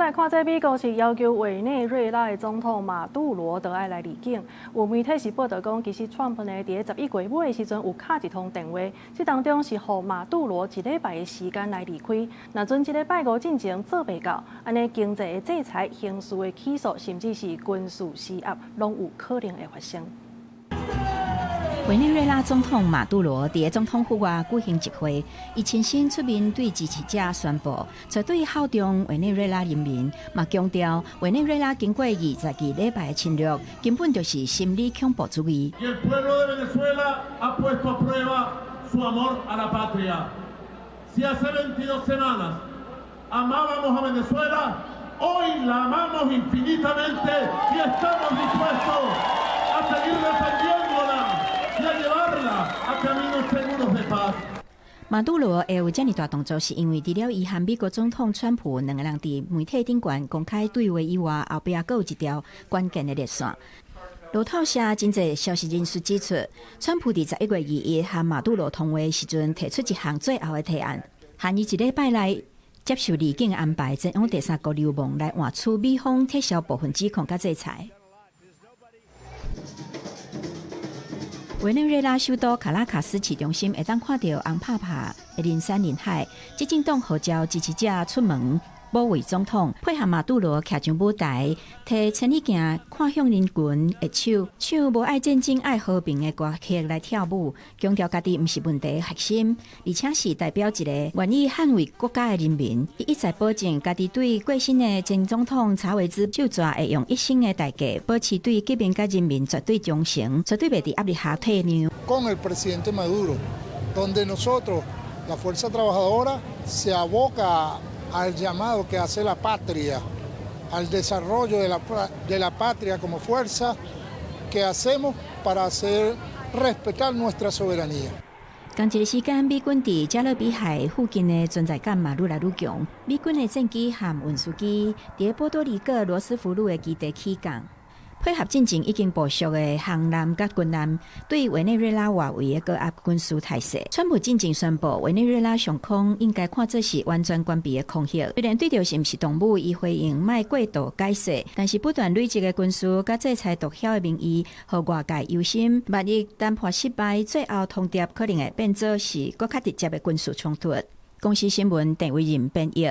来看，这美国是要求委内瑞拉的总统马杜罗都爱来离境。有媒体是报道讲，其实川普呢伫11月尾的时阵有敲一通电话，这当中是予马杜罗一礼拜的时间来离开。若阵一礼拜5进前做袂到，安尼经济的制裁、刑事的起诉，甚至是军事施压，拢有可能会发生。 委内瑞拉总统马杜罗伫总统府外举行集会，伊亲身出面对支持者宣布，绝对效忠委内瑞拉人民，嘛强调委内瑞拉经过22礼拜的侵略，根本就是心理恐怖主义。马杜罗会有这么大动作，是因为除了伊和美国总统川普两个人伫媒体顶悬公开对话以外，后壁还有一条关键的热线。路透社真侪消息人士指出，川普伫11月2日和马杜罗通话时阵，提出一项最后的提案，限伊一礼拜内接受离境安排，前往第三国流亡来换取美方撤销部分指控甲制裁。 委内瑞拉首都卡拉卡斯市中心会当看到红拍拍的人山人海，执政党号召支持者出门保卫总统，配合马杜罗徛上舞台，摕千里镜看向人群的手，唱无爱战争爱和平的歌曲来跳舞，强调家己毋是问题的核心，而且是代表一个愿意捍卫国家的人民。伊一再保证家己对过身的前总统查韦兹就职会用一生的代价，保持对革命甲人民绝对忠诚，绝对袂伫压力下退让。Con el presidente Maduro, donde nosotros, la fuerza trabajadora, se aboca al llamado que hace la patria, al desarrollo de la patria como fuerza que hacemos para hacer respetar nuestra soberanía. 同一个时间，美军伫加勒比海附近的存在感嘛愈来愈强。美军的战机和运输机伫波多黎各罗斯福路的基地起降。 配合进前已经部署的航艦甲军艦，对委内瑞拉外围的高压军事态势，川普进前宣布，委内瑞拉上空应该看作是完全关闭的空袭。虽然对着是毋是动武，伊回应卖过度解释，但是不断累积的军事甲制裁毒枭的名义，互外界忧心，万一谈判失败，最后通牒可能会变作是更较直接的军事冲突。公司新闻陈伟仁编译。